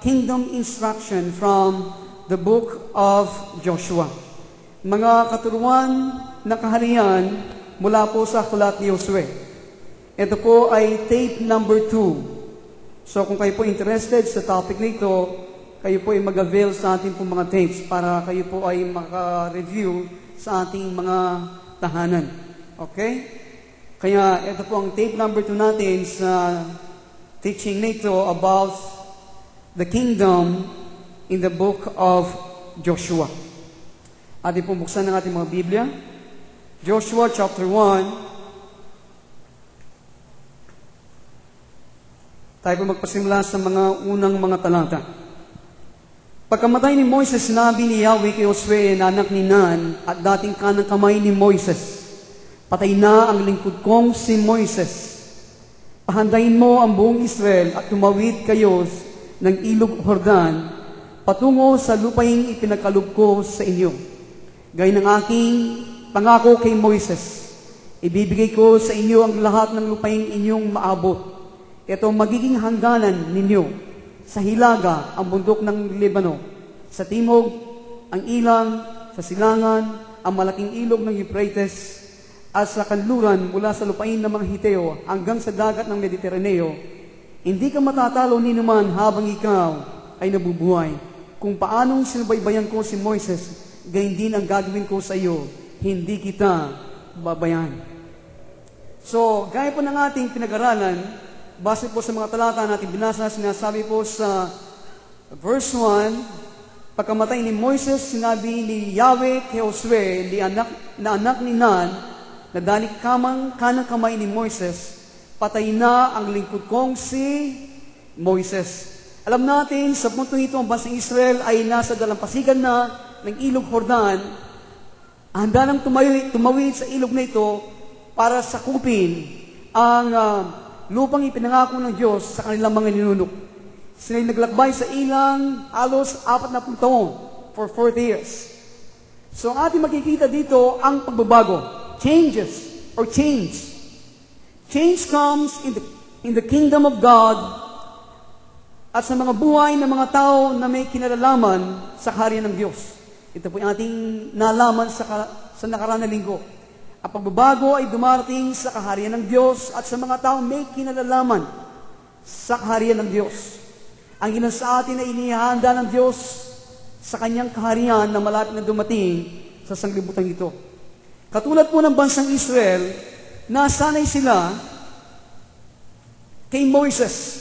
kingdom instruction from the book of Joshua. Mga katuruan na kaharian mula po sa aklat ni Josue. Ito po ay tape number 2. So kung kayo po interested sa topic nito, kayo po ay mag-avail sa ating po mga tapes para kayo po ay maka-review sa ating mga tahanan. Okay? Kaya ito po ang tape number 2 natin sa teaching nito about the kingdom in the book of Joshua. Ating pong buksan ng ating mga Biblia. Joshua chapter 1. Tayo po magpasimula sa mga unang mga talata. Pagkamatay ni Moises, sinabi ni Yahweh kay Josue na anak ni Nun at dating kanang kamay ni Moises, patay na ang lingkod kong si Moises. Pahandayin mo ang buong Israel at tumawid kayo ng ilog Jordan patungo sa lupaing ipinagkaloob ko sa inyo. Gaya ng aking pangako kay Moises, ibibigay ko sa inyo ang lahat ng lupaing inyong maabot. Ito magiging hangganan ninyo sa hilaga ang bundok ng Libano, sa timog, ang ilang, sa silangan, ang malaking ilog ng Euphrates, at sa kanluran mula sa lupain ng mga Hiteo hanggang sa dagat ng Mediteraneo. Hindi ka matatalo ni naman habang ikaw ay nabubuhay. Kung paanong sinubaybayan ko si Moises, gayon din ang gagawin ko sa iyo. Hindi kita babayan. So, gaya po ng ating pinag-aralan, base po sa mga talata natin binasa, sinasabi po sa verse 1, pagkamatay ni Moises, sinabi ni Yahweh kay Josue, na anak ni Nun, na dalik kanang kamay ni Moises, patay na ang lingkod kong si Moises. Alam natin, sa punto ito, ang bansang Israel ay nasa dalampasigan na ng ilog Jordan. Handa nang tumawid sa ilog na ito para sakupin ang lupang ipinangako ng Diyos sa kanilang mga ninunok. Sila'y naglakbay sa ilang halos 40 taon for 40 years. So ang ating makikita dito ang pagbabago. Changes or change. Change comes in the kingdom of God at sa mga buhay ng mga tao na may kinalalaman sa kaharian ng Diyos. Ito po yung ating nalaman sa nakaraan na linggo. Ang pagbabago ay dumarating sa kaharian ng Diyos at sa mga taong may kinalalaman sa kaharian ng Diyos. Ang ilan sa atin ay inihahanda ng Diyos sa kanyang kaharian na malapit na dumating sa sanglibutan ito. Katulad po ng bansang Israel, nasanay sila kay Moises.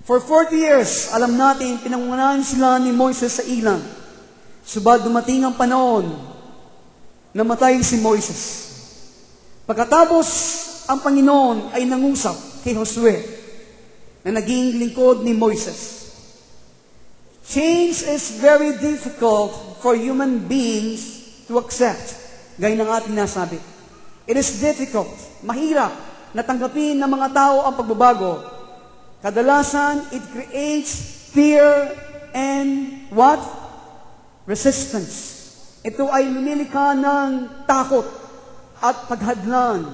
For 40 years, alam natin, pinangunahan sila ni Moises sa ilang. Subalit dumating ang panahon, namatay si Moises. Pagkatapos, ang Panginoon ay nangusap kay Josue na naging lingkod ni Moises. Change is very difficult for human beings to accept. Gaya ng ating nasabi. It is difficult, mahirap na tanggapin ng mga tao ang pagbabago. Kadalasan, it creates fear and what? Resistance. Ito ay lumilikha ng takot at paghadlang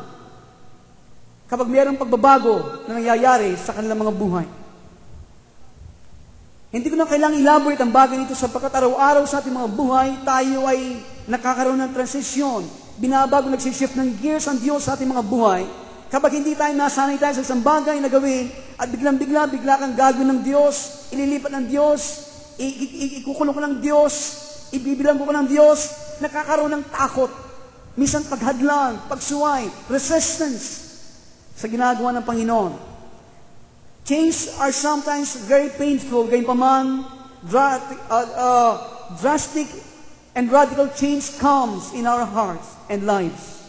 kapag mayroong pagbabago na nangyayari sa kanilang mga buhay. Hindi ko na kailangang elaborate ang bagay nito sapagkat araw-araw sa ating mga buhay, tayo ay nakakaroon ng transisyon. Binabago, nagsishift ng gears ang Diyos sa ating mga buhay. Kapag hindi tayo nasanay tayo sa isang bagay na gawin at bigla kang gagawin ng Diyos, ililipat ng Diyos, ikukulong ko ng Diyos, ibibilang ko ng Diyos, nakakaroon ng takot. Minsan paghadlang, pagsuway, resistance sa ginagawa ng Panginoon. Changes are sometimes very painful, gayunpaman, drastic and radical change comes in our hearts and lives.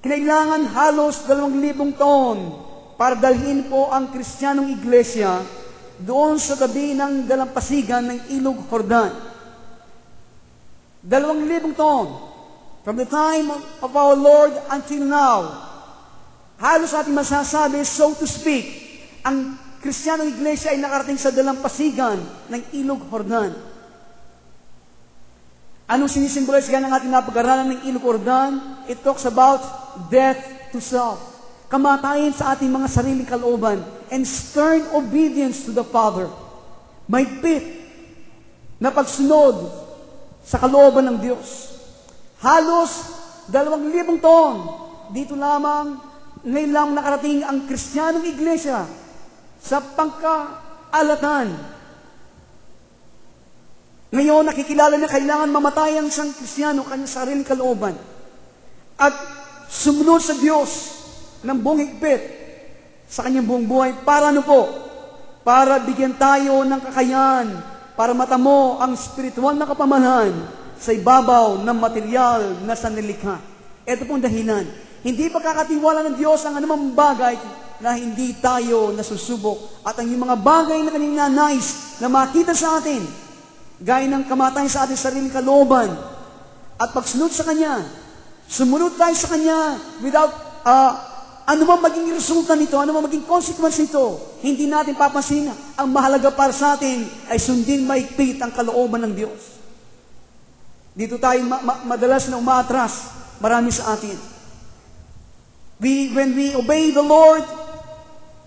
Kinailangan halos 2,000 taon para dalhin po ang Kristiyanong Iglesia doon sa tabi ng dalampasigan ng ilog Jordan. 2,000 taon. From the time of our Lord until now, halos ating masasabi, so to speak, ang Kristiyanong Iglesia ay nakarating sa dalampasigan ng ilog Jordan. Anong sinisimbolize ng ating napag-aralan ng ilog Jordan? It talks about death to self. kamatayan sa ating mga sariling kalooban, and stern obedience to the Father. Mahigpit na pagsunod sa kalooban ng Diyos. Halos 2,000 taon, dito lamang, ngayon lang nakarating ang Kristiyanong Iglesia sa pangkaalatan. Ngayon, nakikilala na kailangan mamatay ang isang Kristiyano kanyang sariling kalooban at sumunod sa Diyos ng buong higpit sa kanyang buong buhay. Para ano po? Para bigyan tayo ng kakayahan para matamo ang spiritual na kapamanan sa ibabaw ng material na sanlilikha. Ito pong dahilan. Hindi pagkakatiwala ng Diyos ang anumang bagay na hindi tayo nasusubok. At ang mga bagay na kanyang nanais na makita sa atin, gaya ng kamatayan sa ating sariling kalooban, at pagsunod sa Kanya, sumunod tayo sa Kanya without anumang maging resulta nito, anumang maging consequence nito, hindi natin papansin. Ang mahalaga para sa atin ay sundin mahigpit ang kalooban ng Diyos. Dito tayo madalas na umaatras, marami sa atin. When we obey the Lord,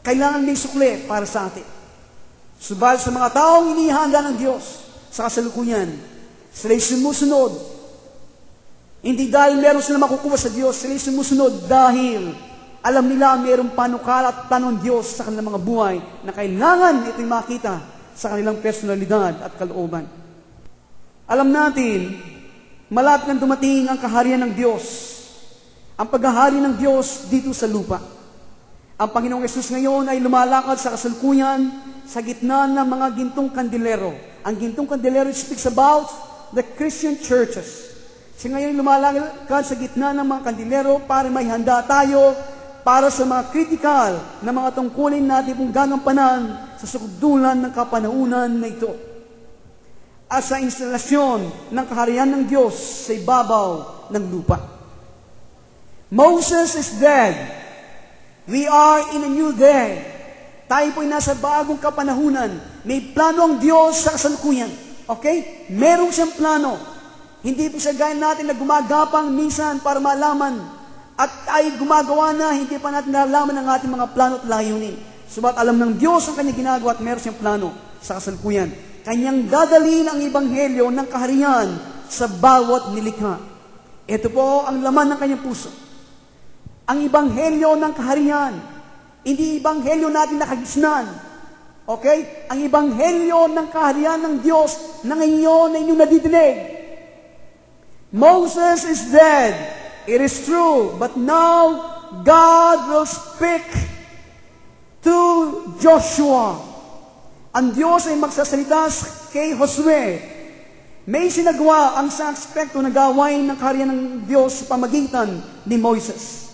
kailangan may sukli para sa atin. Subalit sa mga taong inihanda ng Diyos sa kasalukuyan, sila'y sumusunod. Hindi dahil meron sila makukuha sa Diyos, sila'y sumusunod dahil alam nila mayroong panukala at tanong Diyos sa kanilang mga buhay na kailangan ito'y makita sa kanilang personalidad at kalooban. Alam natin, malapit nang dumating ang kaharian ng Diyos, ang paghahari ng Diyos dito sa lupa. Ang Panginoong Yesus ngayon ay lumalakad sa kasalukuyan sa gitna ng mga gintong kandelero. Ang gintong kandelero speaks about the Christian churches. Siya ngayon lumalakad sa gitna ng mga kandelero para may handa tayo para sa mga critical na mga tungkulin natin kung gagampanan sa sukdulan ng kapanahunan na ito. At sa instalasyon ng kaharian ng Diyos sa ibabaw ng lupa. Moses is dead. We are in a new day. Tayo po'y nasa bagong kapanahunan. May plano ang Diyos sa kasalukuyan. Okay? Meron siyang plano. Hindi po siya gaya natin na gumagapang minsan para malaman at ay gumagawa na, hindi pa natin nalalaman ang ating mga plano at layunin. Subalit alam ng Diyos ang kanyang ginagawa at meron siyang plano sa kasalukuyan. Kanyang dadalhin ang ebanghelyo ng kaharian sa bawat nilikha. Ito po ang laman ng kanyang puso. Ang ebanghelyo ng kaharian. Hindi ebanghelyo natin nakagisnan. Okay? Ang ebanghelyo ng kaharian ng Diyos na ngayon ay inyong nadidinig. Moses is dead. It is true. But now, God will speak to Joshua. Ang Diyos ay magsasalita kay Josue. May sinagawa ang sa aspekto na gawain ng kaharian ng Diyos sa pamagitan ni Moises.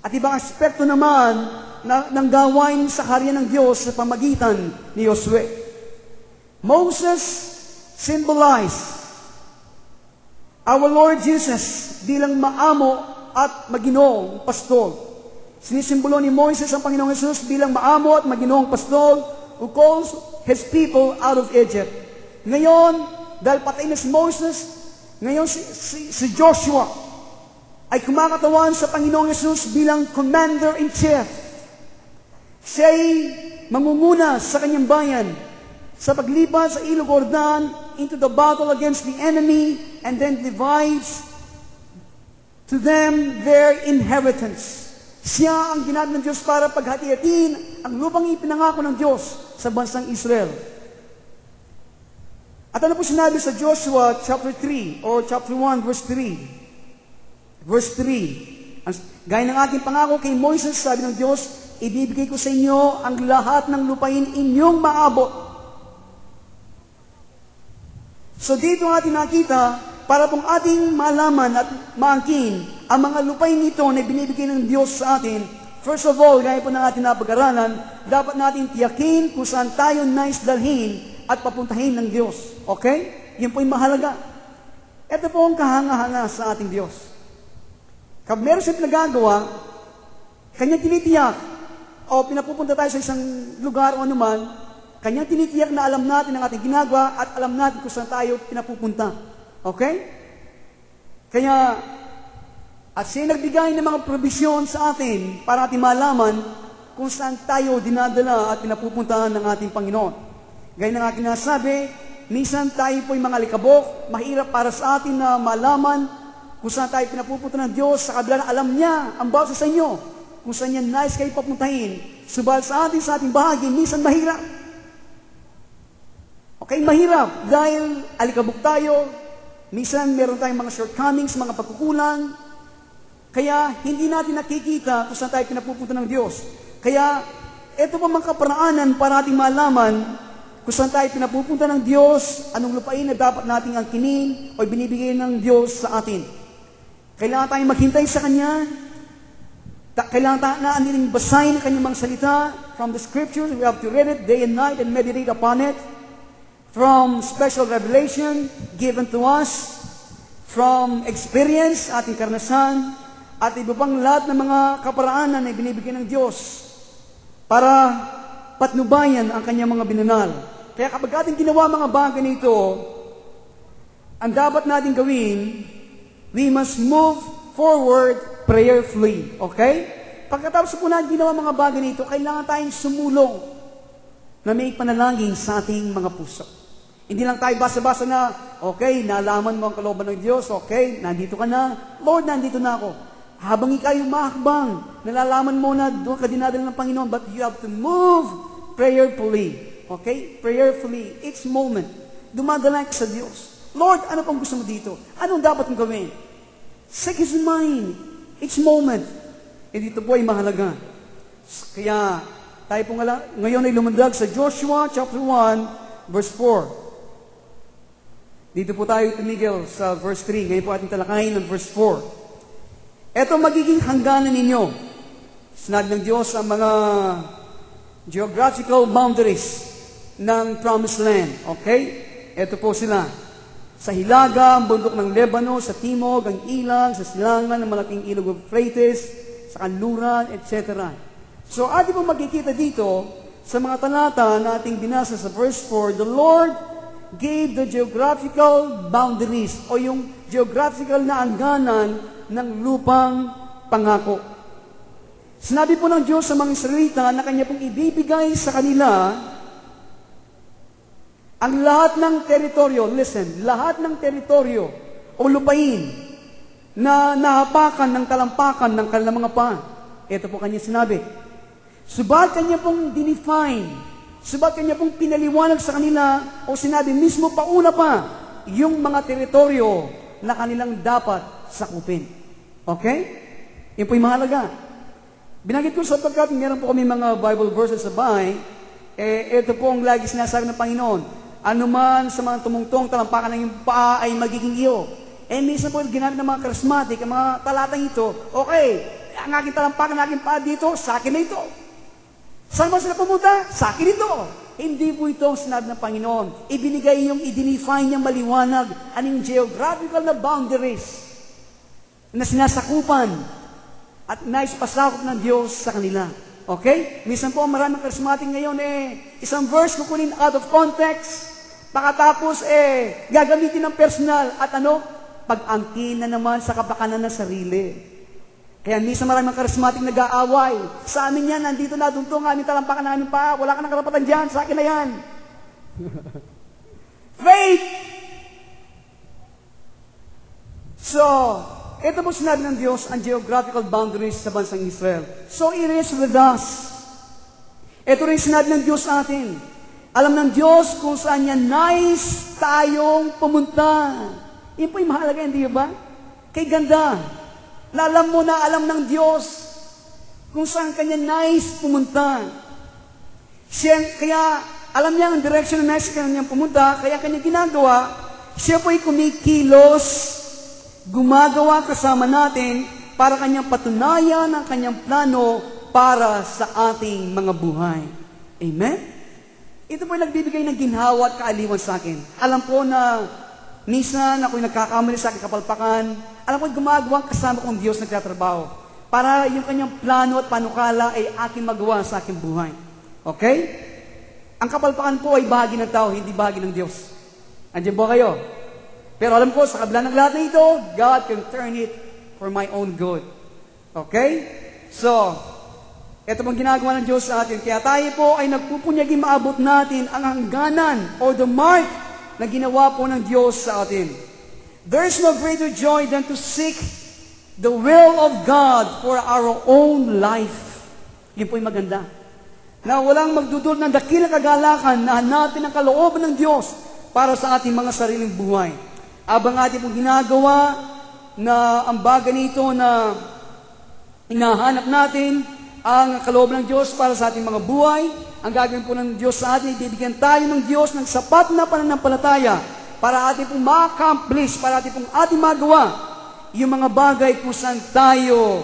At ibang aspekto naman ng gawain sa kaharian ng Diyos sa pamagitan ni Josue. Moses symbolized our Lord Jesus bilang maamo at maginoong pastol. Sinisimbolo ni Moises ang Panginoong Jesus bilang maamo at maginoong pastol who calls His people out of Egypt. Ngayon, dahil patay na si Moses, ngayon si Joshua ay kumakatawan sa Panginoong Jesus bilang commander-in-chief. Siya'y mangunguna sa kanyang bayan sa paglipat sa Ilog Jordan into the battle against the enemy and then divides to them their inheritance. Siya ang ginagawa ng Diyos para paghati-hatiin ang lupang ipinangako ng Diyos sa bansang Israel. At ano po sinabi sa Joshua chapter 3 or chapter 1 verse 3? Verse 3. Gaya ng ating pangako kay Moises, sabi ng Diyos, ibibigay ko sa inyo ang lahat ng lupain inyong maabot. So dito ating nakita, para pong ating malaman at maangkin ang mga lupain ito na binibigay ng Diyos sa atin, first of all, gaya po ng ating napag-aralan, dapat natin tiyakin kung saan tayo nais dalhin at papuntahin ng Diyos. Okay? Yun po yung mahalaga. Ito po ang kahanga-hanga sa ating Diyos. Kapag meron siyang pinagagawa, kanyang tinitiyak, o pinapupunta tayo sa isang lugar o anuman, kanyang tinitiyak na alam natin ang ating ginagawa at alam natin kung saan tayo pinapupunta. Okay? Kaya, At siya nagbigay ng mga probisyon sa atin para ating malaman kung saan tayo dinadala at pinapupuntahan ng ating Panginoon. Gaya ng aking nasabi, minsan tayo po'y mga likabok, mahirap para sa atin na malaman kung saan tayo pinapupunta ng Diyos, sa kabila na alam niya ang bawat sa inyo, kung saan niya nais kayo papuntahin. Subalit sa ating bahagi, minsan mahirap. Okay, mahirap dahil alikabok tayo, minsan meron tayong mga shortcomings, mga pagkukulang, kaya hindi natin nakikita kung saan tayo pinapupunta ng Diyos. Kaya ito pa mga kaparaanan para ating malaman kung saan tayo pinapupunta ng Diyos, anong lupain na dapat nating angkinin o binibigay ng Diyos sa atin. Kailangan tayong maghintay sa Kanya. Kailangan natin basahin ang Kanyang mga salita from the Scriptures. We have to read it day and night and meditate upon it. From special revelation given to us, from experience, ating karanasan, at iba pang lahat ng mga kaparaanan na binibigyan ng Diyos para patnubayan ang Kanyang mga binanal. Kaya kapag ating ginawa mga bagay nito, ang dapat natin gawin, we must move forward prayerfully. Okay? Pagkatapos po natin ginawa mga bagay nito, kailangan tayong sumulong na may panalangin sa ating mga puso. Hindi lang tayo basa-basa na, okay, nalaman mo ang kalooban ng Diyos, okay, nandito ka na, Lord, nandito na ako. Habang ikaw yung mahakbang, nalalaman mo na doon ka dinadala ng Panginoon, but you have to move prayerfully. Okay? Prayerfully, each moment, dumadala ka sa Diyos. Lord, ano pang gusto mo dito? Anong dapat mong gawin? Seek His mind, each moment. E dito po ay mahalaga. Kaya, tayo po ngayon ay lumundag sa Joshua chapter 1, verse 4. Dito po tayo tumigil sa verse 3. Ngayon po ating talakayin ng verse 4. Ito magiging hangganan ninyo. Sinabi ng Diyos ang mga geographical boundaries ng Promised Land. Okay? Ito po sila. Sa hilaga, ang bundok ng Lebanon, sa timog, ang ilang, sa silangan, ng malaking ilog ng Euphrates, sa kanluran, etc. So, ating po makikita dito, sa mga talata na ating binasa sa verse 4, the Lord gave the geographical boundaries, o yung geographical na hangganan ng lupang pangako. Sinabi po ng Diyos sa mga Israelita na Kanya pong ibibigay sa kanila ang lahat ng teritoryo, listen, lahat ng teritoryo o lupain na nahapakan ng talampakan ng kanilang mga paa. Ito po Kanya sinabi. Subalit Kanya pong dinefine, subalit Kanya pong pinaliwanag sa kanila o sinabi mismo pauna pa yung mga teritoryo na kanilang dapat sakupin. Okay? Yan po yung mahalaga. Binanggit ko sapagkat meron po kami mga Bible verses sa bahay, ito po ang lagi sinasabi ng Panginoon. Anuman sa mga tumungtong talampakan ng iyong paa ay magiging iyo. Minsan po ginamit ng mga charismatic, ang mga talatang ito, okay, ang aking talampakan, ang aking paa dito, sa akin na ito. Saan mo sila pumunta? Sa akin ito. Hindi po ito ang sinabi ng Panginoon. Ibinigay yung i-define niyang maliwanag anong geographical na boundaries na sinasakupan at naispasakop ng Diyos sa kanila. Okay? Minsan po maraming charismatic ngayon isang verse kukunin out of context, pagkatapos gagamitin ng personal at pag-angkin na naman sa kapakanan ng sarili. Kaya minsan maraming charismatic nag-aaway. Sa amin yan, nandito na duntong aming talampakan namin pa, wala ka ng karapatan dyan, sa akin na yan. Faith! So, ito po sinabi ng Diyos, ang geographical boundaries sa bansang Israel. So it is with us. Ito rin sinabi ng Diyos sa atin. Alam ng Diyos kung saan niya nais tayong pumunta. Yan po yung mahalaga, hindi ba? Kay ganda. Na alam mo na alam ng Diyos kung saan kanya nais pumunta. Kaya alam niya ang direction na nais kanya pumunta, kaya kanya ginagawa, siya po'y kumikilos, gumagawa kasama natin para kanyang patunayan ang kanyang plano para sa ating mga buhay. Amen? Ito po'y nagbibigay ng ginhawa at kaaliwan sa akin. Alam ko na minsan ako'y nagkakamali sa aking kapalpakan. Alam ko'y gumagawa kasama kong Diyos nagtatrabaho para yung kanyang plano at panukala ay aking magawa sa aking buhay. Okay? Ang kapalpakan po ay bahagi ng tao, hindi bahagi ng Diyos. Andiyan po kayo. Pero alam ko, sa kabila ng lahat na ito, God can turn it for my own good. Okay? So, ito pong ginagawa ng Diyos sa atin. Kaya tayo po ay nagpupunyagi maabot natin ang hangganan or the mark na ginawa po ng Diyos sa atin. There is no greater joy than to seek the will of God for our own life. Yun po yung maganda. Na walang magdudul ng dakilang kagalakan na hanapin ang kalooban ng Diyos para sa ating mga sariling buhay. Abang ating pong ginagawa na ang bagay nito na hinahanap natin ang kalooban ng Diyos para sa ating mga buhay, ang gagawin po ng Diyos sa atin, ibibigyan tayo ng Diyos ng sapat na pananampalataya para ating pong ma-accomplish, para ating pong ating magawa yung mga bagay kung saan tayo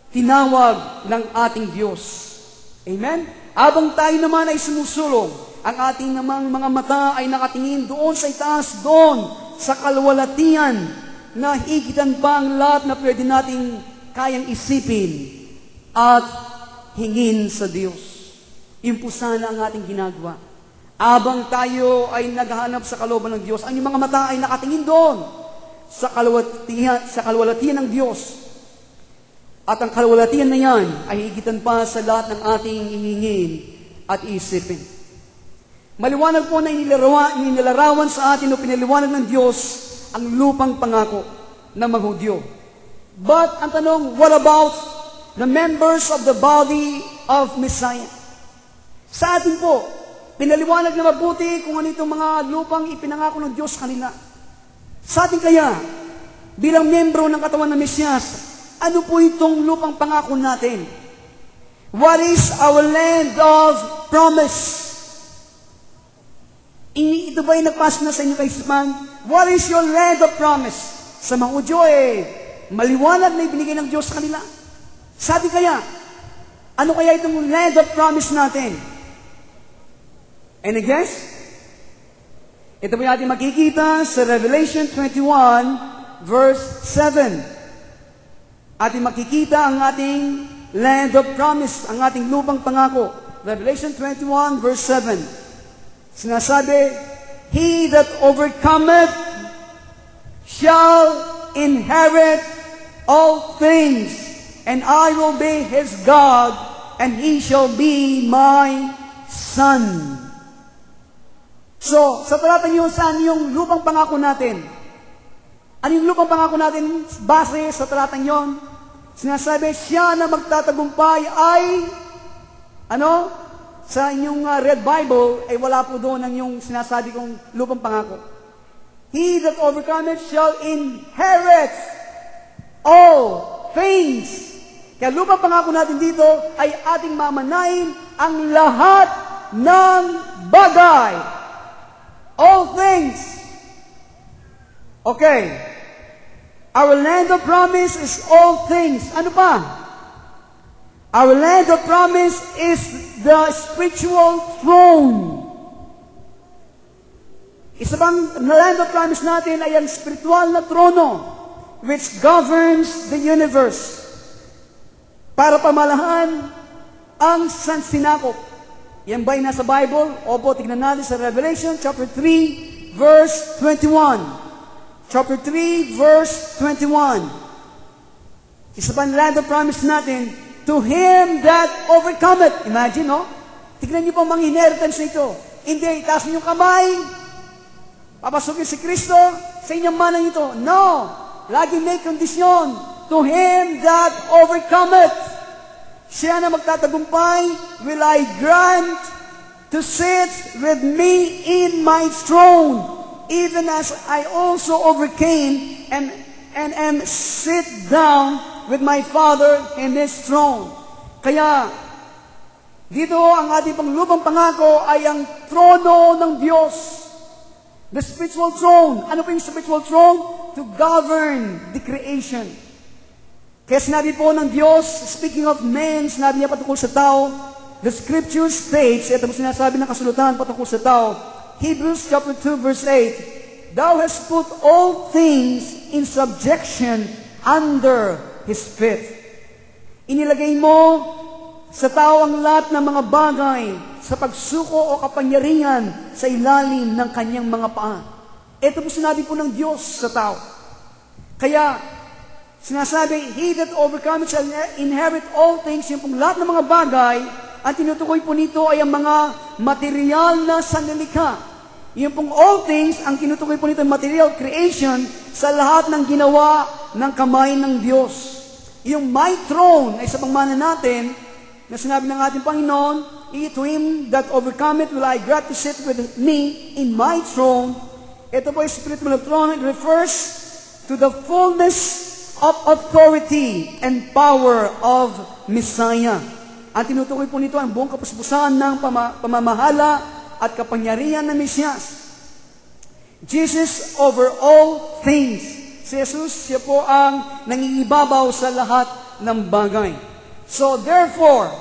tinawag ng ating Diyos. Amen? Abang tayo naman ay sumusulong, ang ating namang mga mata ay nakatingin doon sa itaas, doon sa kalwalatian na higitan pa ang lahat na pwede nating kayang isipin at hingin sa Diyos. Yun po sana ang ating ginagawa. Abang tayo ay naghahanap sa kalooban ng Diyos, ang mga mata ay nakatingin doon sa kalwalatian ng Diyos. At ang kalwalatian na yan ay higitan pa sa lahat ng ating hihingin at isipin. Maliwanag po na inilarawan sa atin o pinaliwanag ng Diyos ang lupang pangako ng mga Hudyo. But ang tanong, what about the members of the body of Messiah? Sa atin po, pinaliwanag na mabuti kung ano itong mga lupang ipinangako ng Diyos kanila. Sa atin kaya, bilang membro ng katawan ng Mesiyas, ano po itong lupang pangako natin? What is our land of promise? Ito ba yung nagpas na sa inyo kaisipan? What is your land of promise? Sa mga Hudyo maliwanag na ibinigay ng Diyos sa kanila. Sabi kaya, ano kaya itong land of promise natin? Any guess? Ito po yung ating makikita sa Revelation 21, verse 7. Ating makikita ang ating land of promise, ang ating lupang pangako. Revelation 21, verse 7. Sinasabi, He that overcometh shall inherit all things, and I will be his God, and he shall be my son. So, sa talatang yun, saan yung lupang pangako natin? Ano yung lupang pangako natin base sa talatang yun? Sinasabi, siya na magtatagumpay ay, sa inyong Red Bible, ay wala po doon ang yung sinasabi kong lupang pangako. He that overcometh shall inherit all things. Kaya lupang pangako natin dito ay ating mamanayin ang lahat ng bagay. All things. Okay. Our land of promise is all things. Ano pa? Our land of promise is the spiritual throne. Isa bang land of promise natin ay ang spiritual na trono which governs the universe. Para pamalahan ang sansinakop. Yan ba'y nasa Bible? Opo, tignan natin sa Revelation chapter 3, verse 21. Chapter 3, verse 21. Isa bang land of promise natin? To him that overcometh. Imagine, no? Tignan niyo po ang mga inheritance nito. Hindi, itaas niyo kamay. Papasukin si Kristo sa inyong manang ito. No! Lagi may kondisyon. To him that overcometh. Siya na magtatagumpay, will I grant to sit with me in my throne, even as I also overcame and am sit down with my Father in His throne. Kaya, dito ang ating panglubang pangako ay ang trono ng Diyos. The spiritual throne. Ano po yung spiritual throne? To govern the creation. Kaya sinabi po ng Diyos, speaking of men, sinabi niya patungkol sa tao, the scripture states, ito po sinasabi ng kasulatan patungkol sa tao, Hebrews chapter 2 verse 8, Thou hast put all things in subjection under His feet. Inilagay mo sa tao ang lahat ng mga bagay sa pagsuko o kapangyarihan sa ilalim ng kanyang mga paa. Ito po sinabi po ng Diyos sa tao. Kaya, Sinasabi, he that overcomes shall inherit all things. Yung pong lahat ng mga bagay, ang tinutukoy po nito ay ang mga material na sanlilikha. Yung pong all things, ang tinutukoy po nito ay material creation sa lahat ng ginawa ng kamay ng Diyos. Yung my throne ay sa pangmana natin na sinabi ng ating Panginoon, to him that overcometh will I grant to sit with me in my throne. Ito po ay spiritual throne. It refers to the fullness of authority and power of Messiah. Ang tinutukoy po nito ang buong kapuspusan ng pamamahala at kapangyarihan ng Mesiyas. Jesus over all things. Si Jesus, siya po ang nangingibabaw sa lahat ng bagay. So therefore,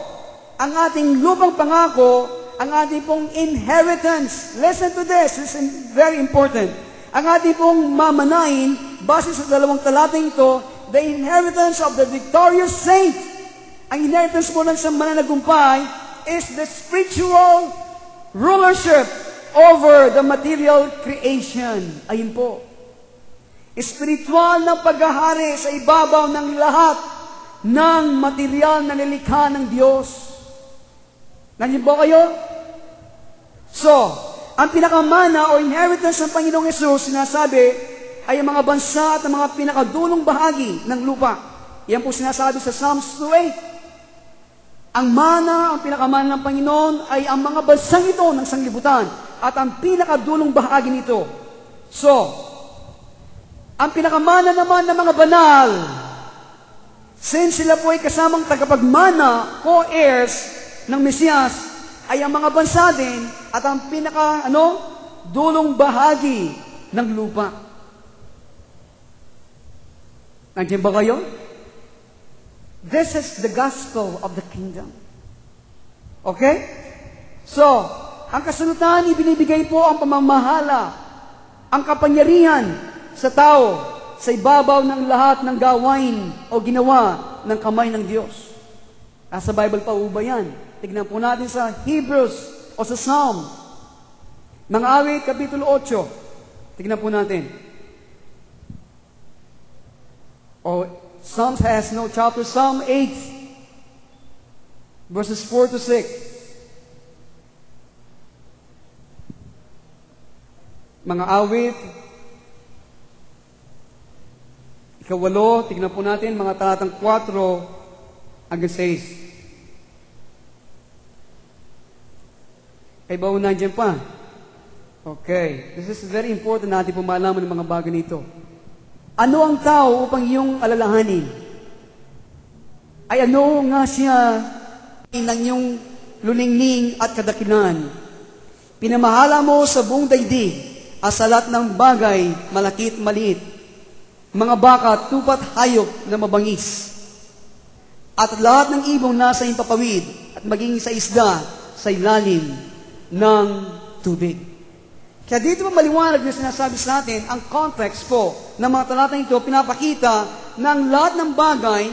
ang ating lupang pangako, ang ating pong inheritance, listen to this is very important. Ang ating pong mamanahin, base sa dalawang talatang ito, the inheritance of the victorious saint. Ang inheritance po ng isang mananagumpay is the spiritual rulership over the material creation. Ayun po. Espiritual na paghahari sa ibabaw ng lahat ng material na nilikha ng Diyos. Nandiyan po kayo? So, ang pinakamana o inheritance ng Panginoong Hesus, sinasabi, ay ang mga bansa at ang mga pinakadulong bahagi ng lupa. Yan po sinasabi sa Psalms 2:8. Ang mana, ang pinakamana ng Panginoon, ay ang mga bansang ito ng sanglibutan at ang pinakadulong bahagi nito. So, ang pinakamana naman ng mga banal, since sila po ay kasamang tagapagmana, co-heirs ng Mesiyas, ay ang mga bansa din at ang dulong bahagi ng lupa. Nandiyan ba kayo? This is the gospel of the kingdom. Okay? So, ang kasalutan, ibinibigay po ang pamamahala, ang kapangyarihan sa tao, sa ibabaw ng lahat ng gawain o ginawa ng kamay ng Diyos. Nasa Bible pa ba yan? Tignan po natin sa Hebrews o sa Psalm. Mga Awit, Kapitulo 8. Tignan po natin. Psalms has no chapter. Psalm 8, verses 4 to 6. Mga Awit, Ika-8, tignan po natin, mga talatang 4 hanggang 6. Kay ba nandiyan pa? Okay. This is very important natin po malaman ng mga bagay nito. Ano ang tao upang iyong alalahanin? Ay ano nga siya ng iyong luningning at kadakilan? Pinamahala mo sa buong daigdig at sa lahat ng bagay, malaki at maliit. Mga baka, tupat, hayop na mabangis. At lahat ng ibong nasa impapawid at maging sa isda sa ilalim ng tubig. Kaya dito pa maliwanag na sinasabi sa atin, ang context po ng mga talatang ito, pinapakita ng lahat ng bagay,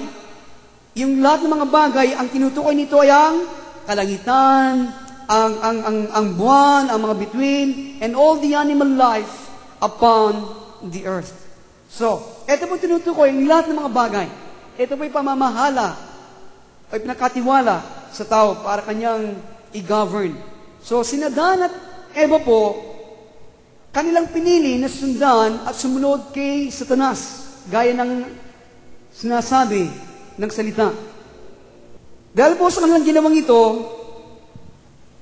yung lahat ng mga bagay, ang tinutukoy nito ay ang kalangitan, ang buwan, ang mga bituin, and all the animal life upon the earth. So, ito po tinutukoy ang lahat ng mga bagay. Ito po ay pamamahala, ay pinakatiwala sa tao para kanyang i-govern. So, sina Dan at Eva po, kanilang pinili na sundan at sumunod kay Satanas, gaya ng sinasabi ng salita. Dahil po sa kanilang ginawang ito,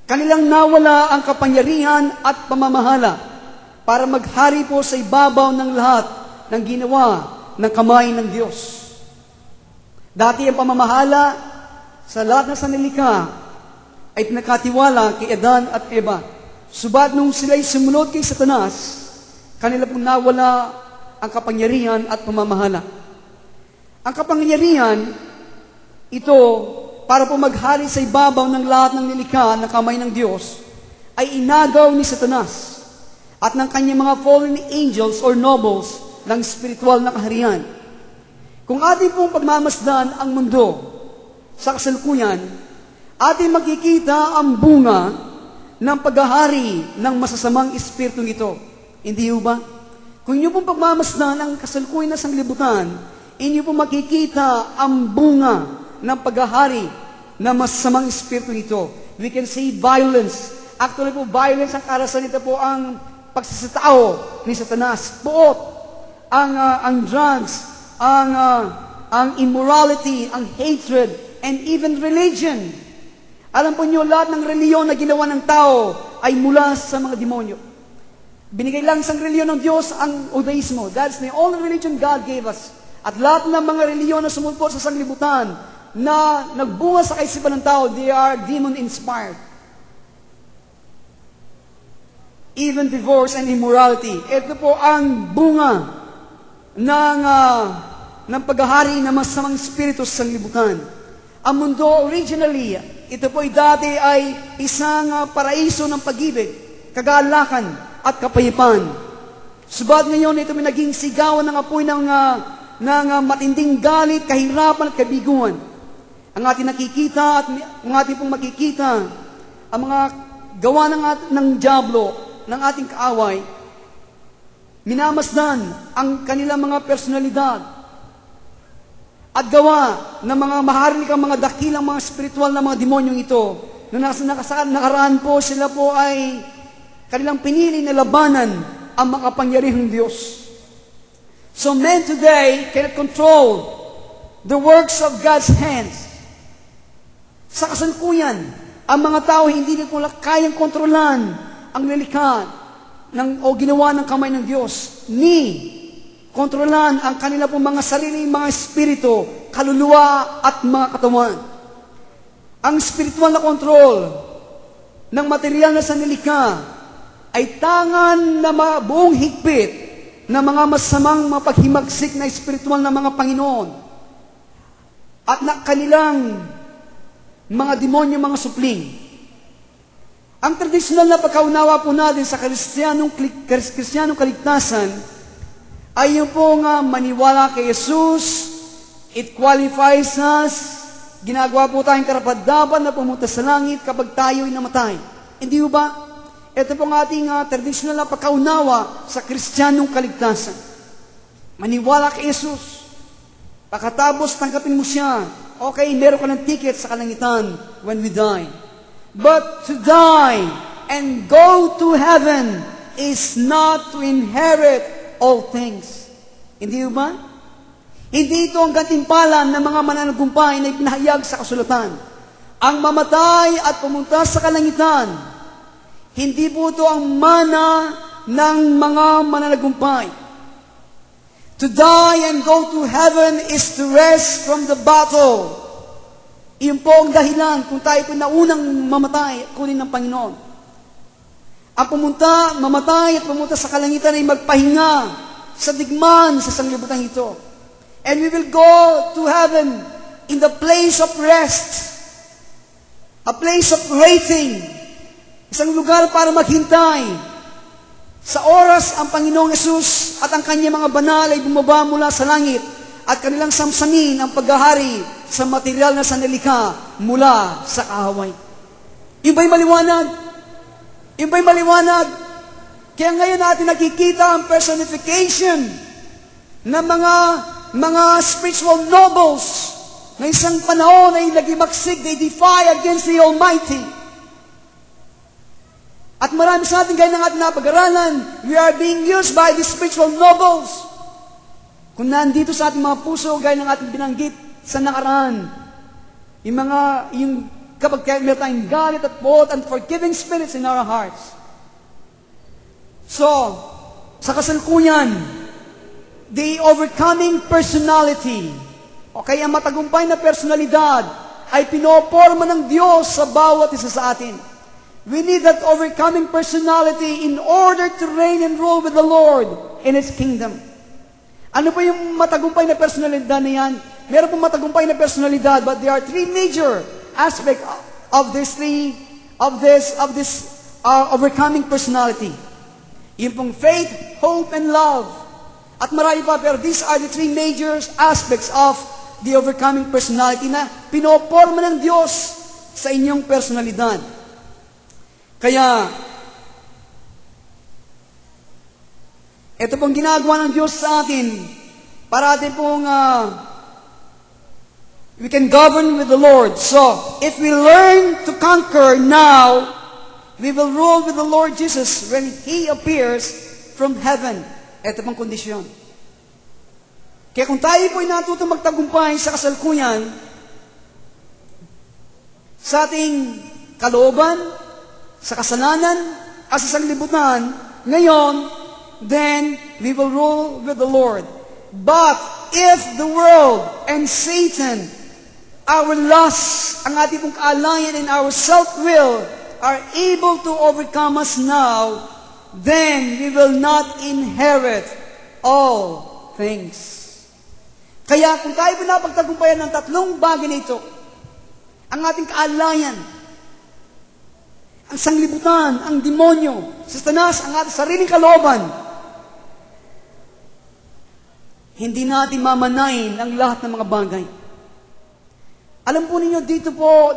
kanilang nawala ang kapangyarihan at pamamahala para maghari po sa ibabaw ng lahat ng ginawa ng kamay ng Diyos. Dati ang pamamahala sa lahat ng sanlilikha ay pinakatiwala kay Adan at Eva. Subat nung sila'y sumunod kay Satanas, kanila pong nawala ang kapangyarihan at pamamahala. Ang kapangyarihan, ito, para po maghari sa ibabaw ng lahat ng nilikha na kamay ng Diyos, ay inagaw ni Satanas at ng kanyang mga fallen angels or nobles ng spiritual na kaharian. Kung ating pong pagmamasdan ang mundo sa kasalukuyan, ating makikita ang bunga ng paghahari ng masasamang espiritu nito. Hindi ba? Kung inyo pong pagmamasdan ang kasalukuyan na sanglibutan, inyo po makikita ang bunga ng paghahari na masamang espiritu nito. We can see violence. Actually po, violence ang karasan nito po ang pagsasatao ni Satanas. Puot, ang drugs, ang immorality, ang hatred, and even religion. Alam po niyo, lahat ng reliyon na ginawa ng tao ay mula sa mga demonyo. Binigay lang sa reliyon ng Diyos ang Judaismo. That's the only religion God gave us. At lahat ng mga reliyon na sumulpot sa sanglibutan na nagbunga sa kaisipan ng tao, they are demon-inspired. Even divorce and immorality. Ito po ang bunga ng paghahari ng masamang espiritu sa sanglibutan. Ang mundo originally, ito po dati ay isang paraiso ng pag-ibig, kagalakan, at kapayapaan. Subalit ngayon, ito may naging sigawan ng apoy ng matinding galit, kahirapan at kabiguan. Ang ating nakikita at ang ating pong makikita, ang mga gawa ng diablo, ng ating kaaway, minamasdan ang kanilang mga personalidad at gawa ng mga maharlikang mga dakilang mga spiritual na mga demonyong ito. Nung nakaraan po, sila po ay kanilang pinili na labanan ang makapangyarihang Diyos. So men today cannot control the works of God's hands. Sa kasalukuyan, ang mga tao hindi nila kayang kontrolan ang nilikha o ginawa ng kamay ng Diyos, ni kontrolan ang kanila pong mga sariling mga espiritu, kaluluwa at mga katawan. Ang spiritual na kontrol ng material na sanilika ay tangan na buong higpit na mga masamang mapaghimagsik na espiritual na mga Panginoon at na kanilang mga demonyo, mga supling. Ang tradisyonal na pagkaunawa po natin sa kristyanong kaligtasan ay yung pong maniwala kay Jesus, it qualifies us, ginagawa po tayong karapat-dapat na pumunta sa langit kapag tayo'y namatay. Hindi ba? Ito pong ating tradisyonal na pagkaunawa sa kristyanong kaligtasan. Maniwala kay Jesus, pagkatapos tanggapin mo siya, okay, meron ka ng ticket sa kalangitan when we die. But to die and go to heaven is not to inherit all things. Hindi ba? Hindi ito ang gantimpala ng mga mananagumpay na ipinahayag sa kasulatan. Ang mamatay at pumunta sa kalangitan, hindi po ito ang mana ng mga mananagumpay. To die and go to heaven is to rest from the battle. Iyon po ang dahilan kung tayo po naunang mamatay at kunin ng Panginoon. Ang mamatay at pumunta sa kalangitan ay magpahinga sa digmaan sa sanglibutan ito. And we will go to heaven in the place of rest, a place of waiting, isang lugar para maghintay. Sa oras ang Panginoong Yesus at ang kanyang mga banal ay bumaba mula sa langit at kanilang samsamin ang paghahari sa material na sanilika mula sa kaaway. Yung ba'y maliwanag? Yung ba'y maliwanag? Kaya ngayon natin nakikita ang personification ng mga spiritual nobles na isang panahon ay nagimaksik, they defy against the Almighty. At marami sa atin, gaya ng ating napag-aralan, we are being used by these spiritual nobles. Kung nandito sa ating mga puso, gaya ng ating binanggit sa nakaraan, kapag meron tayong galit at both and forgiving spirits in our hearts. So, sa kasalukuyan, the overcoming personality, o kaya matagumpay na personalidad, ay pinoporma ng Diyos sa bawat isa sa atin. We need that overcoming personality in order to reign and rule with the Lord in His kingdom. Ano pa yung matagumpay na personalidad na yan? Meron pong matagumpay na personalidad, but there are three major aspects of this overcoming personality. Yung pong faith, hope, and love. At marami pa, pero these are the three major aspects of the overcoming personality na pinoporma ng Diyos sa inyong personalidad. Kaya, ito pong ginagawa ng Diyos sa atin para atin pong we can govern with the Lord. So, if we learn to conquer now, we will rule with the Lord Jesus when He appears from heaven. Ito pang kondisyon. Kaya kung tayo po'y natutong magtagumpay sa kasalukuyan, sa ating kalooban, sa kasalanan, at sa sanglibutan, ngayon, then we will rule with the Lord. But if the world and Satan, our lust, ang ating pong kaalayan and our self-will are able to overcome us now, then we will not inherit all things. Kaya kung tayo pinapagtagumpayan ng tatlong bagay na ito, ang ating kaalayan, ang sanglibutan, ang demonyo, Satanas, ang ating sariling kalooban, hindi natin mamanayin ang lahat ng mga bagay. Alam po ninyo, dito po,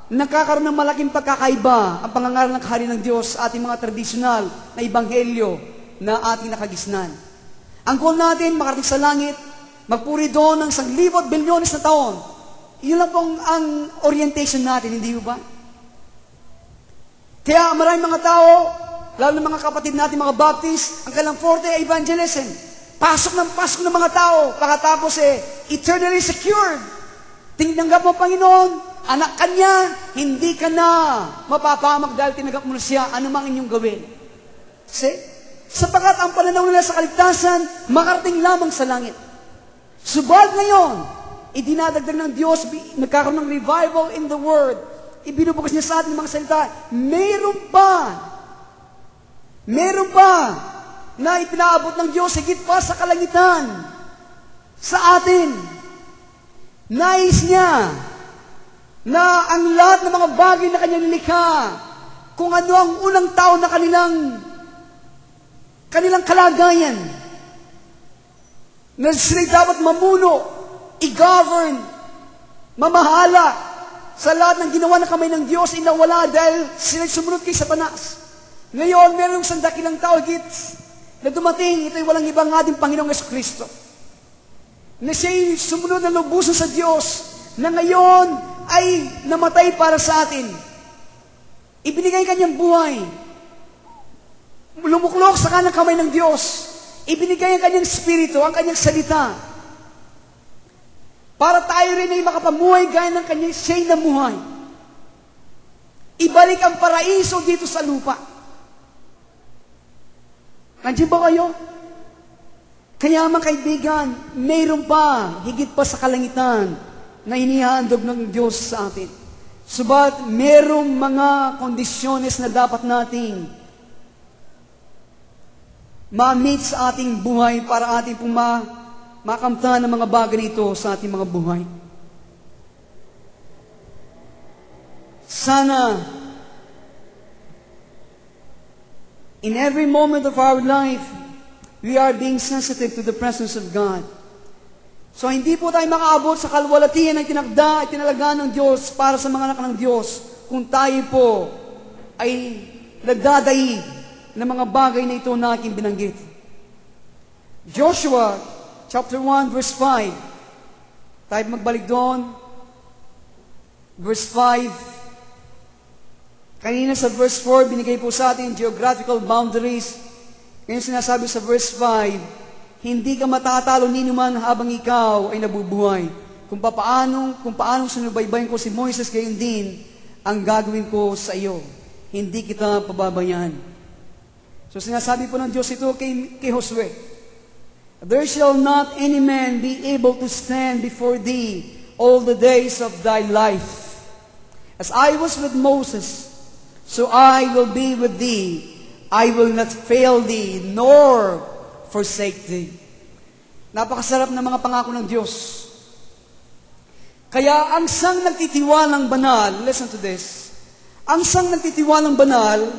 nakakaroon ng malaking pagkakaiba ang pangangaral ng kaharian ng Diyos sa ating mga tradisyonal na ebanghelyo na ating nakagisnan. Ang goal natin, makarating sa langit, magpuri doon ng 1,000 bilyones na taon. Yun lang pong ang orientation natin, hindi ba? Kaya maraming mga tao, lalo ng mga kapatid natin, mga Baptist, ang kailang forte ay evangelism. Pasok ng mga tao, pagkatapos eternally secured. Tinanggap mo, Panginoon, anak ka niya, hindi ka na mapapahamak dahil tinanggap mo na siya, anumang inyong gawin. See? Sapagat ang pananaw nila sa kaligtasan, makarating lamang sa langit. Subalit ngayon, idinadagdag ng Diyos, nagkakaroon ng revival in the Word. Ibinubukas niya sa ating mga salita, meron pa na ipinaabot ng Diyos higit pa sa kalangitan sa atin. Nais niya na ang lahat ng mga bagay na kanyang nilikha, kung ano ang unang tao na kanilang kalagayan, na sila'y dapat mamuno, i-govern, mamahala sa lahat ng ginawa ng kamay ng Diyos, inawala dahil sila'y sumunod kay Satanas. Ngayon, meron isang dakilang tao higit na dumating, ito'y walang ibang ating Panginoong Jesucristo, na siya'y sumunod na lubusan sa Diyos, na ngayon ay namatay para sa atin. Ibinigay kanyang buhay. Lumuklok sa kanang kamay ng Diyos. Ibinigay ang kanyang spirito, ang kanyang salita. Para tayo rin ay makapamuhay gaya ng kanyang siya'y namuhay. Ibalik ang paraiso dito sa lupa. Nandiyan ba kayo? Kaya mga kaibigan, mayroon pa, higit pa sa kalangitan, na inihandog ng Diyos sa atin. Subalit, mayroong mga kondisyones na dapat nating ma-meet sa ating buhay para ating pong makamtan ng mga bagay nito sa ating mga buhay. Sana, in every moment of our life, we are being sensitive to the presence of God. So, hindi po tayo makaabot sa kalwalatian ng tinakda at tinalagaan ng Diyos para sa mga anak ng Diyos kung tayo po ay nagdadaig ng mga bagay na ito na aking binanggit. Joshua, chapter 1, verse 5. Tayo magbalik doon. Verse 5. Kanina sa verse 4, binigay po sa atin geographical boundaries. Ngayon sinasabi sa verse 5, hindi ka matatalo ninuman habang ikaw ay nabubuhay. Kung paanong sinubaybayan ko si Moises, gayon din ang gagawin ko sa iyo. Hindi kita pababayaan. So sinasabi po ng Diyos ito kay Josue, there shall not any man be able to stand before thee all the days of thy life. As I was with Moses, so I will be with thee. I will not fail thee, nor forsake thee. Napakasarap na mga pangako ng Diyos. Kaya ang sang nagtitiwalang banal, listen to this, ang sang nagtitiwalang banal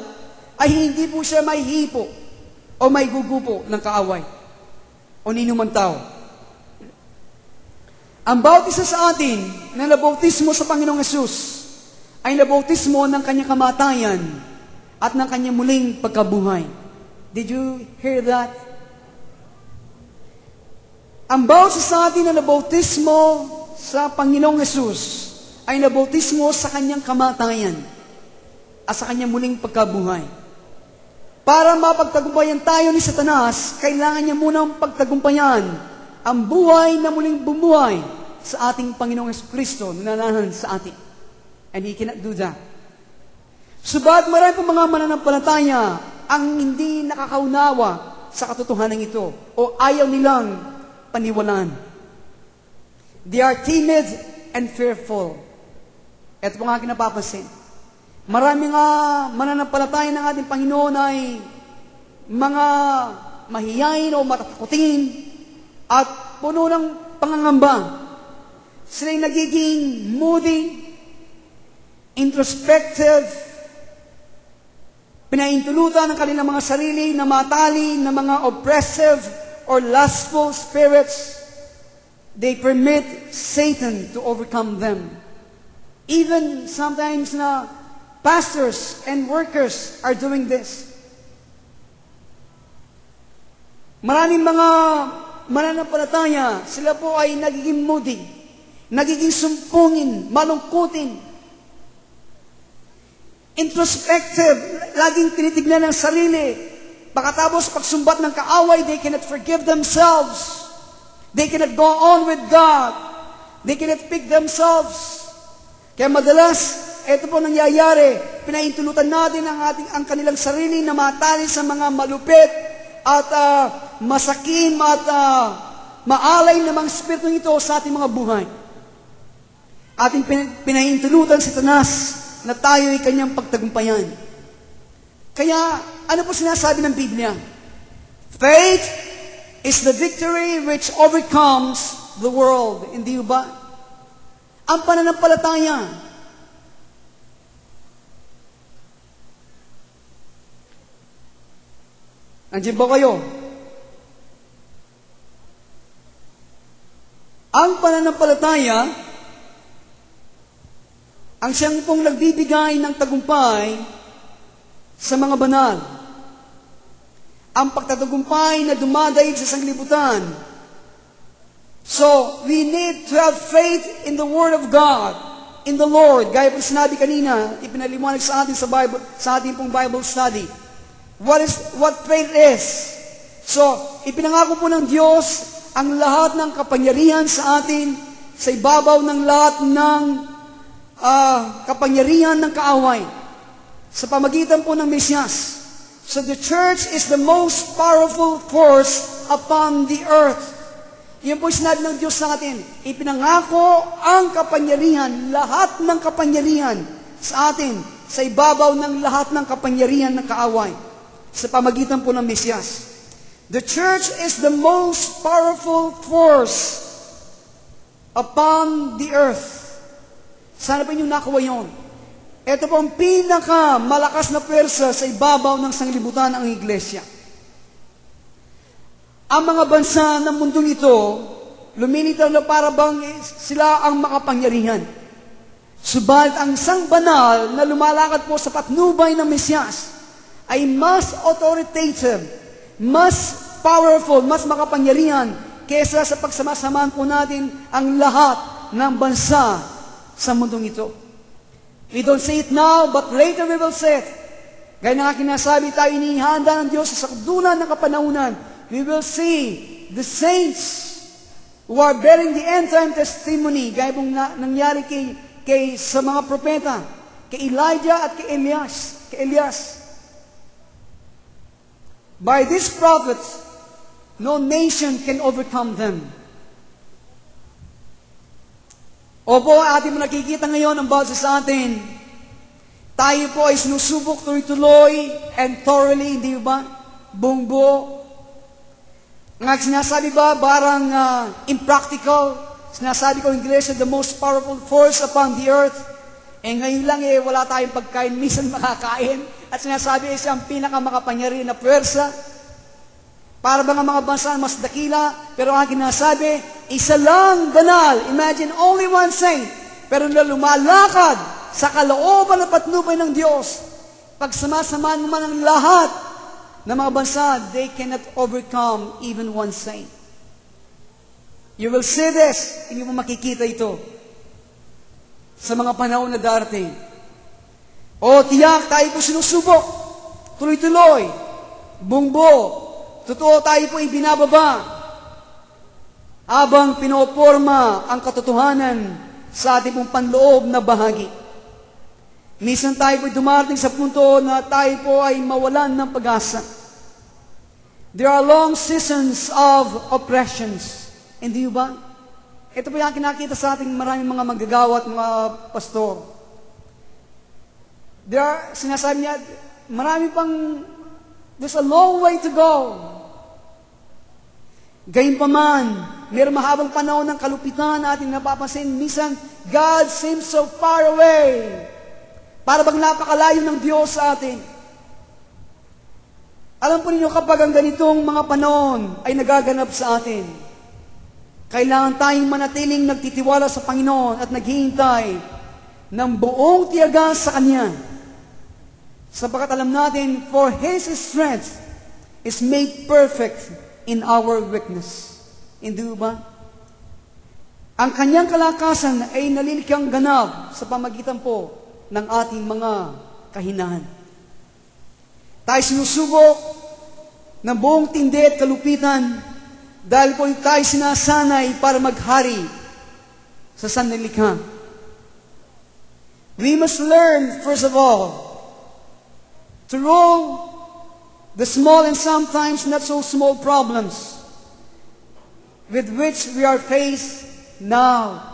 ay hindi po siya may hipo o may gugupo ng kaaway o ninuman tao. Ang bautismo sa atin na nabautismo sa Panginoong Hesus ay nabautismo ng kanyang kamatayan at ng kanyang muling pagkabuhay. Did you hear that? Ang bawat isa sa atin na nabautismo sa Panginoong Hesus ay nabautismo sa kanyang kamatayan at sa kanyang muling pagkabuhay. Para mapagtagumpayan tayo ni Satanas, kailangan niya munang pagtagumpayan ang buhay na muling bumuhay sa ating Panginoong Kristo na nananahan sa atin. And He cannot do that. Subalit marami pong mga mananampalataya ang hindi nakakaunawa sa katotohanan ito o ayaw nilang paniwalaan. They are timid and fearful. Ito po nga aking napapansin. Marami nga mananampalataya ng ating Panginoon ay mga mahiyain o matatakutin at puno ng pangangamba. Sila'y nagiging moody, introspective, pinaintulutan ng kanilang mga sarili na matali ng mga oppressive or lustful spirits. They permit Satan to overcome them. Even sometimes na pastors and workers are doing this. Maraming mga mananampalataya, sila po ay nagiging moody, nagiging sumpungin, malungkutin, introspective, laging tinitignan ng sarili. Pagkatapos pagsumbat ng kaaway, they cannot forgive themselves. They cannot go on with God. They cannot pick themselves. Kaya madalas, ito po nangyayari, pinaintulutan natin ang kanilang sarili na matali sa mga malupit at masakim at maalay na mga spirito nito sa ating mga buhay. Ating pinaintulutan si Satanas na tayo ay kanyang pagtagumpayan. Kaya, ano po sinasabi ng Biblia? Faith is the victory which overcomes the world. Hindi ba? Ang pananampalataya. Andiyan ba kayo? Ang pananampalataya, ang siyang pong nagbibigay ng tagumpay sa mga banal. Ang pagtatagumpay na dumadaig sa sanglibutan. So, we need to have faith in the Word of God, in the Lord. Gaya po sinabi kanina, ipinaliwanag sa atin sa Bible, sa ating pong Bible study. What faith is? So, ipinangako po ng Diyos ang lahat ng kapangyarihan sa atin sa ibabaw ng lahat ng kapangyarihan ng kaaway sa pamagitan po ng Mesiyas. So the church is the most powerful force upon the earth. Yan po sinabi ng Diyos sa atin. Ipinangako ang kapangyarihan, lahat ng kapangyarihan sa atin, sa ibabaw ng lahat ng kapangyarihan ng kaaway, sa pamagitan po ng Mesiyas. The church is the most powerful force upon the earth. Sana pa inyong nakuha yun. Ito po ang pinakamalakas na pwersa sa ibabaw ng sanglibutan ng iglesia. Ang mga bansa ng mundong ito, lumilitaw na para bang sila ang makapangyarihan. Subalit ang isang banal na lumalakad po sa patnubay ng Mesiyas ay mas authoritative, mas powerful, mas makapangyarihan kaysa sa pagsama-samaan po natin ang lahat ng bansa sa mundong ito. We don't say it now, but later we will say it. Gaya ng aking nasabi, tayo inihanda ng Diyos sa sakdulan ng kapanahunan. We will see the saints who are bearing the end-time testimony, gaya pong nangyari sa mga propeta, kay Elijah at kay Elias. By these prophets, no nation can overcome them. Opo, ating mo nakikita ngayon ang bawat sa atin. Tayo po ay sinusubok tuloy-tuloy and thoroughly, hindi ba? Buong buo. Ang sinasabi ba, barang impractical, sinasabi ko in English, the most powerful force upon the earth. Ngayon lang wala tayong pagkain, minsan makakain. At sinasabi siyang pinakamakapangyarihan na puwersa. Para ba nga mga bansa mas dakila, pero ang kinasabi, isa lang banal. Imagine, only one saint. Pero na lumalakad sa kalooban at patnubay ng Diyos. Pag samasamaan naman ang lahat ng mga bansa, they cannot overcome even one saint. You will see this. Hindi mo makikita ito sa mga panahon na darating. O tiyak, tayo po sinusubok. Tuloy-tuloy. Bungbo. Totoo, tayo po ibinababa. Habang pinoporma ang katotohanan sa ating pong panloob na bahagi. Minsan tayo po dumarating sa punto na tayo po ay mawalan ng pag-asa. There are long seasons of oppressions. Hindi ba? Ito po yung kinakita sa ating maraming mga manggagawa at mga pastor. Sinasabi niya, there's a long way to go. Gayunpaman, mayroong mahabang panahon ng kalupitan na ating napapansin. Minsan, God seems so far away. Para bang napakalayo ng Diyos sa atin. Alam po ninyo, kapag ang ganitong mga panahon ay nagaganap sa atin, kailangan tayong manatiling nagtitiwala sa Panginoon at naghihintay ng buong tiyaga sa Kanya. Sapagkat alam natin, for His strength is made perfect in our weakness. Hindi ba? Ang Kanyang kalakasan ay nalilikhang ganap sa pamagitan po ng ating mga kahinaan. Tayo sinusubok ng buong tindi at kalupitan dahil po tayo sinasanay para maghari sa sanlilikha. We must learn, first of all, to rule the small and sometimes not so small problems with which we are faced now.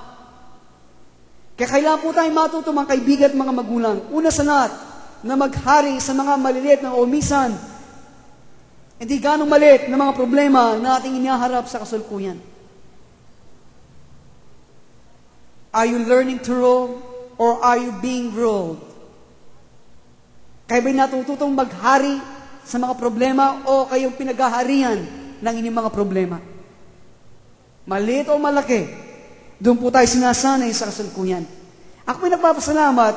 Kaya kailangan po tayong matuto mga kaibigan at mga magulang. Una sa lahat, na maghari sa mga maliliit na omisan, hindi ganong maliit na mga problema na ating iniharap sa kasalukuyan. Are you learning to rule or are you being ruled? Kayo ba'y natututong maghari sa mga problema o kayong pinaghaharian ng inyong mga problema? Maliit o malaki, doon po tayo sinasanay sa kasalukuyan. Ako ay nagpapasalamat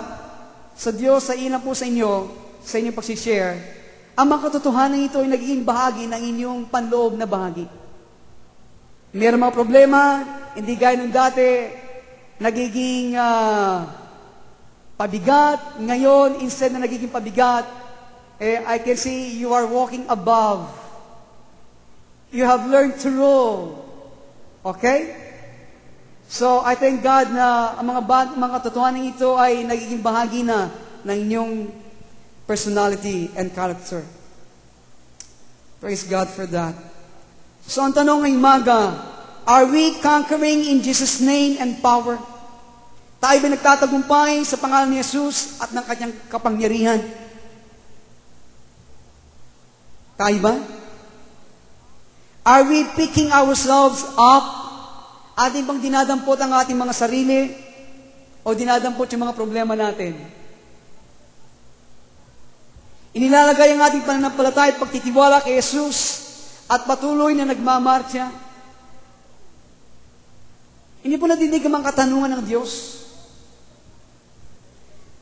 sa Diyos sa ilan po sa inyong pagsishare. Ang mga katotohanan ito ay nagiging bahagi ng inyong panloob na bahagi. Mayroong mga problema, hindi gaya nung dati, nagiging pabigat. Ngayon, instead na nagiging pabigat, I can see you are walking above. You have learned to rule. Okay? So, I thank God na ang mga katotohanan ito ay nagiging bahagi na ng inyong personality and character. Praise God for that. So, ang tanong ngayong umaga, are we conquering in Jesus' name and power? Tayo ba nagtatagumpay sa pangalan ni Jesus at ng kanyang kapangyarihan? Tayo ba? Are we picking ourselves up? Ating bang dinadampot ang ating mga sarili? O dinadampot yung mga problema natin? Inilalagay ang ating pananampalataya at pagtitiwala kay Jesus at patuloy na nagmamarcha? Hindi po nadidig ang katanungan ng Diyos.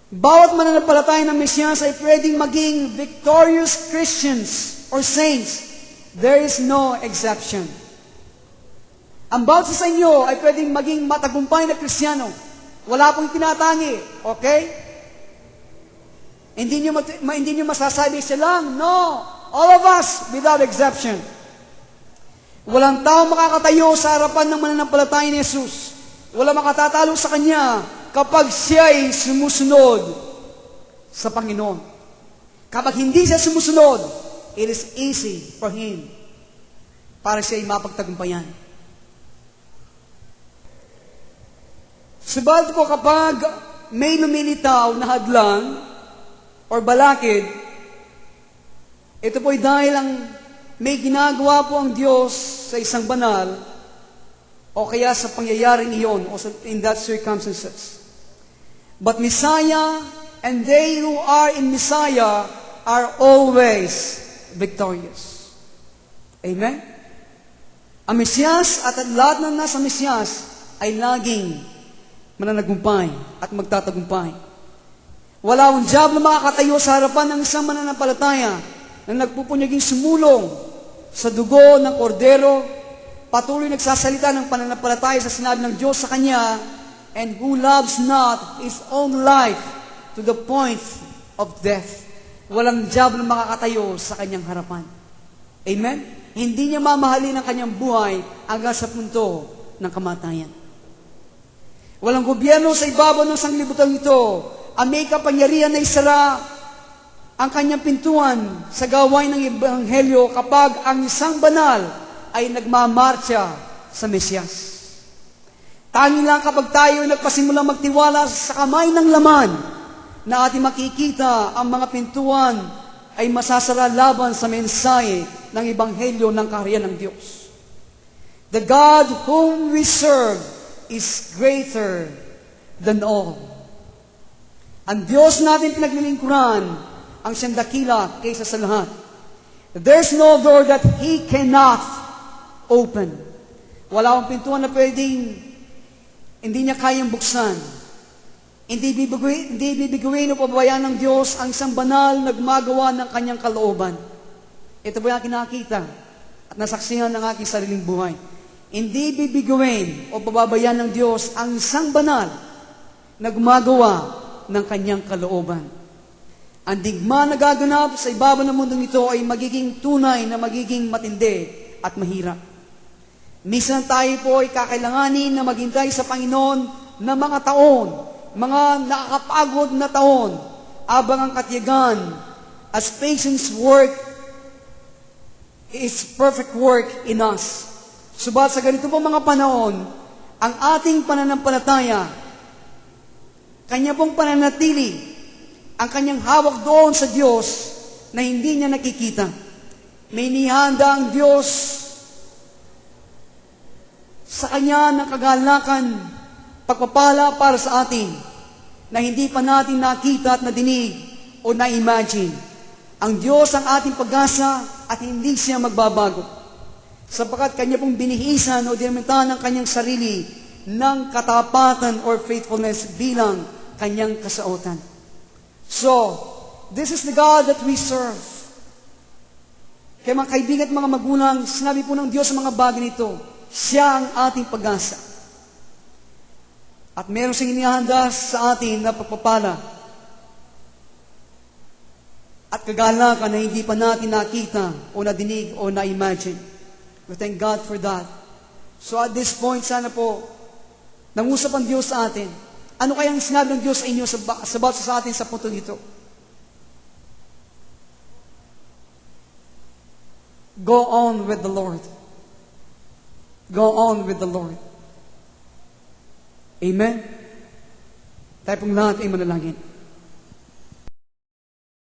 Bawat mananampalataya ng Mesiyas ay pwedeng maging victorious Christians or saints. There is no exception. Ang bawat sa inyo ay pwedeng maging matagumpay na Kristiyano. Wala pong tinatangi. Okay? Hindi nyo masasabi siya lang. No. All of us, without exception. Walang tao makakatayo sa harapan ng mananampalataya ni Jesus. Walang makatatalo sa Kanya kapag siya'y sumusunod sa Panginoon. Kapag hindi siya sumusunod, it is easy for Him para siya'y mapagtagumpayan. Subalit po kapag may lumilitaw na hadlang or balakid, ito po'y dahil ang may ginagawa po ang Diyos sa isang banal o kaya sa pangyayaring iyon o in that circumstances. But Messiah and they who are in Messiah are always victorious. Amen? Ang Mesiyas at lahat ng nasa Mesiyas ay laging mananagumpay at magtatagumpay. Wala akong job na makakatayo sa harapan ng isang mananampalataya na nagpupunyaging sumulong sa dugo ng kordero patuloy nagsasalita ng pananampalataya sa sinabi ng Diyos sa kanya, and who loves not his own life to the point of death. Walang diablo makakatayo sa kanyang harapan. Amen? Hindi niya mamahalin ang kanyang buhay hanggang sa punto ng kamatayan. Walang gobyerno sa ibabaw ng sanglibutan ito ang may kapangyarihan na isara ang kanyang pintuan sa gawain ng Ebanghelyo kapag ang isang banal ay nagmamarcha sa Mesiyas. Tanging lang kapag tayo nagpasimulang magtiwala sa kamay ng laman na ating makikita ang mga pintuan ay masasara laban sa mensahe ng Ebanghelyo ng kaharian ng Diyos. The God whom we serve is greater than all. Ang Diyos natin pinaglilingkuran ang siyang dakila kaysa sa lahat. There's no door that He cannot open. Wala akong pintuan na pwedeng hindi niya kayang buksan. Hindi bibiguin o pababayaan ng Diyos ang isang banal na gumagawa ng kanyang kalooban. Ito po yung kinakita at nasaksihan ng aking sariling buhay. Hindi bibiguin o pababayaan ng Diyos ang isang banal na gumagawa ng kanyang kalooban. Ang digma na gaganap sa ibabaw ng mundong ito ay magiging tunay na magiging matindi at mahirap. Minsan tayo po ay kakailanganin na maghintay sa Panginoon na mga taon, mga nakakapagod na taon, abang ang katiyagan, as patience work is perfect work in us. Subat sa ganito po mga panahon, ang ating pananampalataya, kanya pong pananatili, ang kanyang hawak doon sa Diyos na hindi niya nakikita. May nihanda ang Diyos sa kanya ng kagalakan, pagpapala para sa atin na hindi pa natin nakita at nadinig o na-imagine. Ang Diyos ang ating pag-asa at hindi siya magbabago. Sapagkat kanya pong binihisan o dinamitahan ng kanyang sarili ng katapatan or faithfulness bilang kanyang kasautan. So, this is the God that we serve. Kaya mga kaibigan at mga magulang, sinabi po ng Diyos sa mga bagay nito, siya ang ating pag-asa. At meron siyang inihanda sa atin na pagpapala at kagalakan na hindi pa natin nakita o nadinig o na-imagine. We thank God for that. So at this point, sana po, nangusap ang Diyos sa atin. Ano kayang sinabi ng Diyos sa inyo sa atin sa punto nito? Go on with the Lord. Go on with the Lord. Amen? Tayo pong lahat ay manalangin.